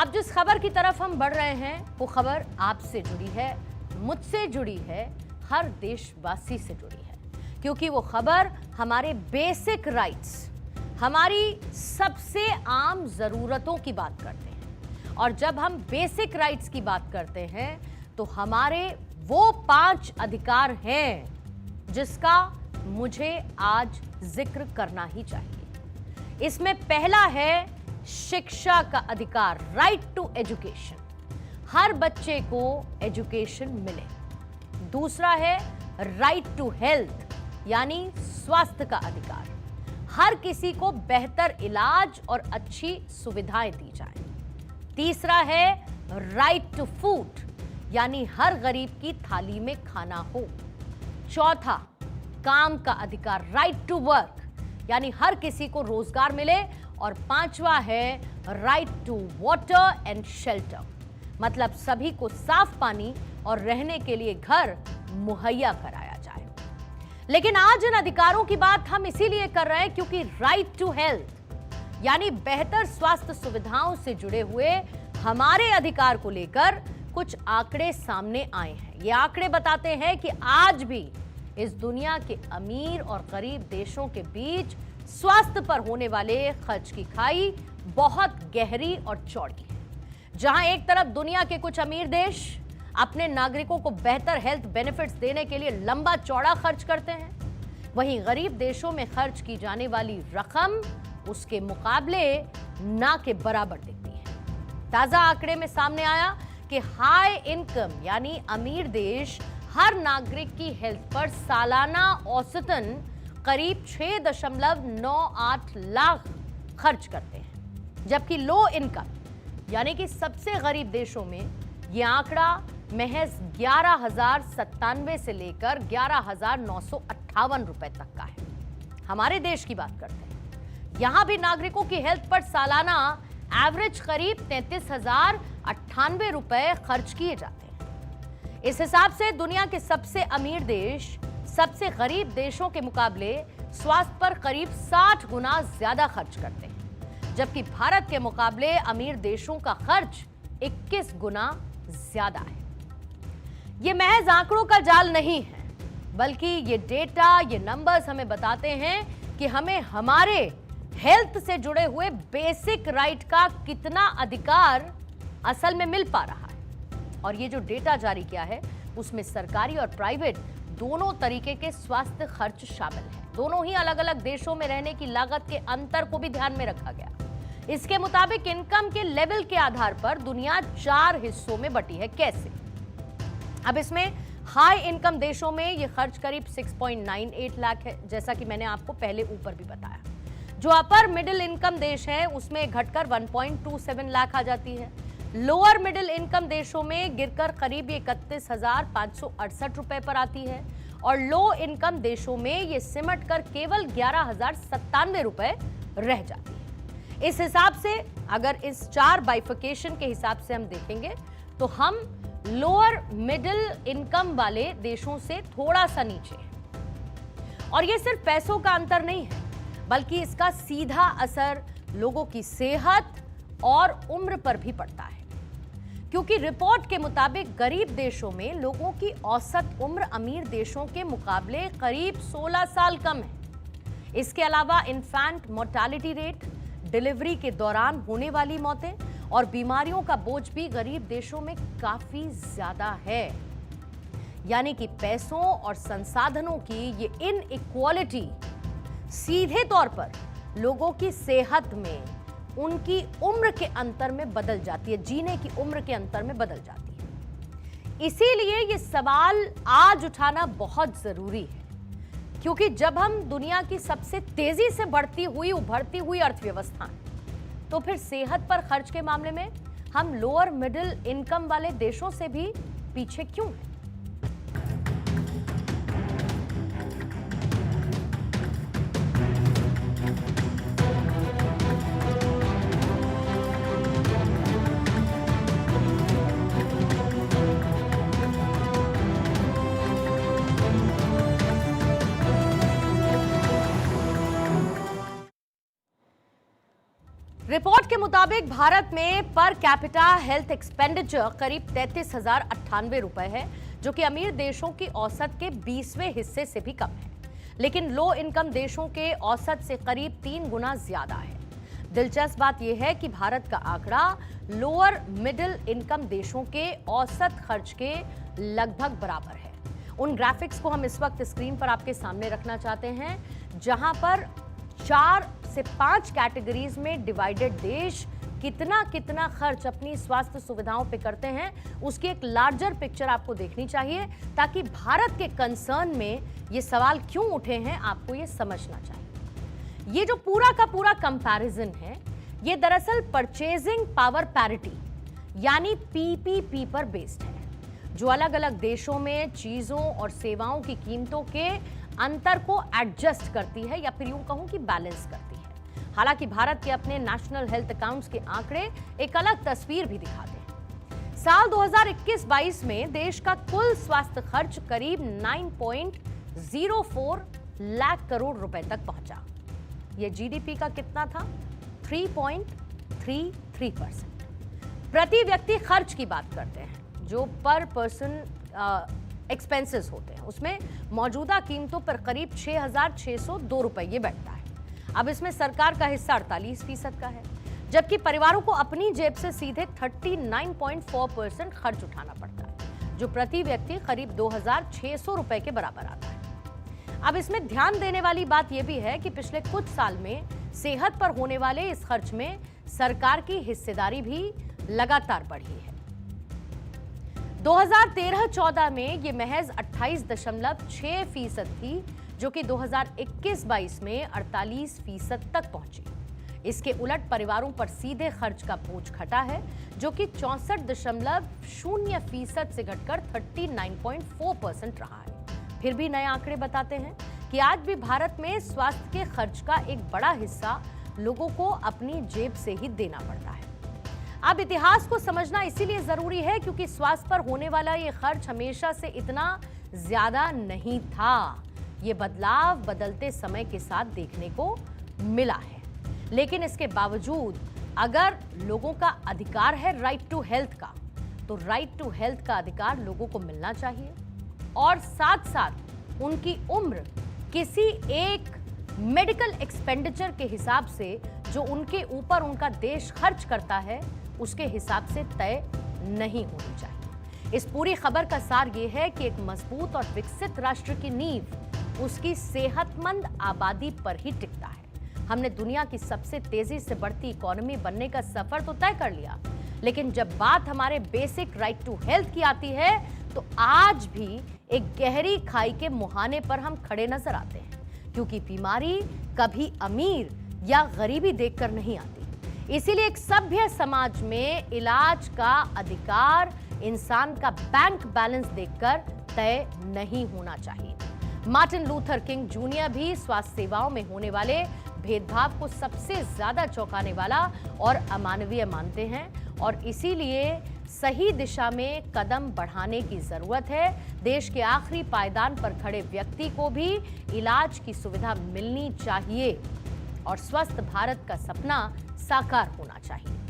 अब जिस खबर की तरफ हम बढ़ रहे हैं वो खबर आपसे जुड़ी है, मुझसे जुड़ी है, हर देशवासी से जुड़ी है, क्योंकि वो खबर हमारे बेसिक राइट्स, हमारी सबसे आम जरूरतों की बात करते हैं। और जब हम बेसिक राइट्स की बात करते हैं तो हमारे वो 5 अधिकार हैं जिसका मुझे आज जिक्र करना ही चाहिए। इसमें पहला है शिक्षा का अधिकार, राइट टू एजुकेशन, हर बच्चे को एजुकेशन मिले। दूसरा है राइट टू हेल्थ, यानी स्वास्थ्य का अधिकार, हर किसी को बेहतर इलाज और अच्छी सुविधाएं दी जाएं। तीसरा है राइट टू फूड, यानी हर गरीब की थाली में खाना हो। चौथा काम का अधिकार, राइट टू वर्क, यानी हर किसी को रोजगार मिले। और पांचवा है right to water and shelter, मतलब सभी को साफ पानी और रहने के लिए घर मुहैया कराया जाए। लेकिन आज इन अधिकारों की बात हम इसीलिए कर रहे हैं क्योंकि राइट टू हेल्थ, यानी बेहतर स्वास्थ्य सुविधाओं से जुड़े हुए हमारे अधिकार को लेकर कुछ आंकड़े सामने आए हैं। ये आंकड़े बताते हैं कि आज भी इस दुनिया के अमीर और गरीब देशों के बीच स्वास्थ्य पर होने वाले खर्च की खाई बहुत गहरी और चौड़ी है। जहां एक तरफ दुनिया के कुछ अमीर देश अपने नागरिकों को बेहतर हेल्थ बेनिफिट्स देने के लिए लंबा चौड़ा खर्च करते हैं, वहीं गरीब देशों में खर्च की जाने वाली रकम उसके मुकाबले ना के बराबर दिखती है। ताजा आंकड़े में सामने आया कि हाई इनकम यानी अमीर देश हर नागरिक की हेल्थ पर सालाना औसतन करीब 6.98 लाख खर्च करते हैं, जबकि लो इनकम यानी कि सबसे गरीब देशों में यह आंकड़ा महज 11,097 से लेकर 11,958 रुपए तक का है। हमारे देश की बात करते हैं, यहां भी नागरिकों की हेल्थ पर सालाना एवरेज करीब 33,098 रुपए खर्च किए जाते हैं। इस हिसाब से दुनिया के सबसे अमीर देश सबसे गरीब देशों के मुकाबले स्वास्थ्य पर करीब 60 गुना ज्यादा खर्च करते हैं, जबकि भारत के मुकाबले अमीर देशों का खर्च 21 गुना ज्यादा है। ये महज आंकड़ों का जाल नहीं है, बल्कि ये डेटा, ये नंबर्स हमें बताते हैं कि हमें हमारे हेल्थ से जुड़े हुए बेसिक राइट का कितना अधिकार असल में मिल पा रहा है। और ये जो डेटा जारी किया है उसमें सरकारी और प्राइवेट दोनों तरीके के स्वास्थ्य खर्च शामिल हैं। दोनों ही अलग अलग देशों में रहने की लागत के अंतर को भी ध्यान में रखा गया। इसके मुताबिक इनकम के लेवल के आधार पर दुनिया 4 हिस्सों में बटी है। कैसे? अब इसमें हाई इनकम देशों में यह खर्च करीब 6.98 लाख है, जैसा कि मैंने आपको पहले ऊपर भी बताया। जो अपर मिडिल इनकम देश है उसमें घटकर 1.27 लाख आ जाती है। लोअर मिडिल इनकम देशों में गिरकर करीब 31,568 रुपए पर आती है और लो इनकम देशों में ये सिमट कर केवल 11,097 रुपए रह जाती है। इस हिसाब से अगर इस 4 बाइफिकेशन के हिसाब से हम देखेंगे तो हम लोअर मिडिल इनकम वाले देशों से थोड़ा सा नीचे हैं। और ये सिर्फ पैसों का अंतर नहीं है, बल्कि इसका सीधा असर लोगों की सेहत और उम्र पर भी पड़ता है, क्योंकि रिपोर्ट के मुताबिक गरीब देशों में लोगों की औसत उम्र अमीर देशों के मुकाबले करीब 16 साल कम है। इसके अलावा इन्फेंट मोर्टालिटी रेट, डिलीवरी के दौरान होने वाली मौतें और बीमारियों का बोझ भी गरीब देशों में काफी ज्यादा है। यानी कि पैसों और संसाधनों की ये इनइक्वालिटी सीधे तौर पर लोगों की सेहत में, उनकी उम्र के अंतर में बदल जाती है, जीने की उम्र के अंतर में बदल जाती है। इसीलिए ये सवाल आज उठाना बहुत जरूरी है, क्योंकि जब हम दुनिया की सबसे तेजी से बढ़ती हुई, उभरती हुई अर्थव्यवस्था, तो फिर सेहत पर खर्च के मामले में हम लोअर मिडिल इनकम वाले देशों से भी पीछे क्यों हैं? रिपोर्ट के मुताबिक भारत में पर कैपिटा हेल्थ एक्सपेंडिचर करीब 33,098 रुपए है, जो कि अमीर देशों की औसत के 20वें हिस्से से भी कम है, लेकिन लो इनकम देशों के औसत से करीब 3 गुना ज्यादा है। दिलचस्प बात यह है कि भारत का आंकड़ा लोअर मिडिल इनकम देशों के औसत खर्च के लगभग बराबर है। उन ग्राफिक्स को हम इस वक्त स्क्रीन पर आपके सामने रखना चाहते हैं, जहां पर 4 से 5 कैटेगरीज में डिवाइडेड देश कितना खर्च अपनी स्वास्थ्य सुविधाओं पे करते हैं, उसकी एक लार्जर पिक्चर आपको देखनी चाहिए, ताकि भारत के कंसर्न में ये सवाल क्यों उठे हैं आपको ये समझना चाहिए। ये जो पूरा का पूरा कंपैरिजन है, ये दरअसल परचेजिंग पावर पैरिटी यानी पीपीपी पर बेस्ड है, जो अलग अलग देशों में चीजों और सेवाओं की कीमतों के अंतर को एडजस्ट करती है, या फिर यूं कहूं कि बैलेंस करती है। हालांकि भारत के अपने नेशनल हेल्थ अकाउंट्स के आंकड़े एक अलग तस्वीर भी दिखाते हैं। साल 2021-22 में देश का कुल स्वास्थ्य खर्च करीब 9.04 लाख करोड़ रुपए तक पहुंचा। यह जीडीपी का कितना था? 3.33%। प्रति व्यक्ति खर्च की बात करते हैं, जो पर पर्सन एक्सपेंसेस होते हैं, उसमें मौजूदा कीमतों पर करीब 6,602 रुपए ये बैठता है। अब इसमें सरकार का हिस्सा 48% का है, जबकि परिवारों को अपनी जेब से सीधे 39.4% खर्च उठाना पड़ता है, जो प्रति व्यक्ति करीब 2,600 रुपए के बराबर आता है। अब इसमें ध्यान देने वाली बात यह भी है कि पिछले कुछ साल में सेहत पर होने वाले इस खर्च में सरकार की हिस्सेदारी भी लगातार बढ़ी है। 2013-14 में ये महज 28.6% थी, जो कि 2021-22 में 48% तक पहुंची। इसके उलट परिवारों पर सीधे खर्च का बोझ घटा है, जो कि 64.0% से घटकर 39.4% रहा है। फिर भी नए आंकड़े बताते हैं कि आज भी भारत में स्वास्थ्य के खर्च का एक बड़ा हिस्सा लोगों को अपनी जेब से ही देना पड़ता है। अब इतिहास को समझना इसीलिए जरूरी है क्योंकि स्वास्थ्य पर होने वाला ये खर्च हमेशा से इतना ज्यादा नहीं था। ये बदलाव बदलते समय के साथ देखने को मिला है, लेकिन इसके बावजूद अगर लोगों का अधिकार है राइट टू हेल्थ का, तो राइट टू हेल्थ का अधिकार लोगों को मिलना चाहिए, और साथ साथ उनकी उम्र किसी एक मेडिकल एक्सपेंडिचर के हिसाब से जो उनके ऊपर उनका देश खर्च करता है उसके हिसाब से तय नहीं होनी चाहिए। इस पूरी खबर का सार यह है कि एक मजबूत और विकसित राष्ट्र की नींव उसकी सेहतमंद आबादी पर ही टिकता है। हमने दुनिया की सबसे तेजी से बढ़ती इकोनॉमी बनने का सफर तो तय कर लिया, लेकिन जब बात हमारे बेसिक राइट टू हेल्थ की आती है तो आज भी एक गहरी खाई के मुहाने पर हम खड़े नजर आते हैं, क्योंकि बीमारी कभी अमीर या गरीबी देखकर नहीं आती। इसीलिए एक सभ्य समाज में इलाज का अधिकार इंसान का बैंक बैलेंस देखकर तय नहीं होना चाहिए। मार्टिन लूथर किंग जूनियर भी स्वास्थ्य सेवाओं में होने वाले भेदभाव को सबसे ज्यादा चौंकाने वाला और अमानवीय मानते हैं, और इसीलिए सही दिशा में कदम बढ़ाने की जरूरत है। देश के आखिरी पायदान पर खड़े व्यक्ति को भी इलाज की सुविधा मिलनी चाहिए और स्वस्थ भारत का सपना साकार होना चाहिए।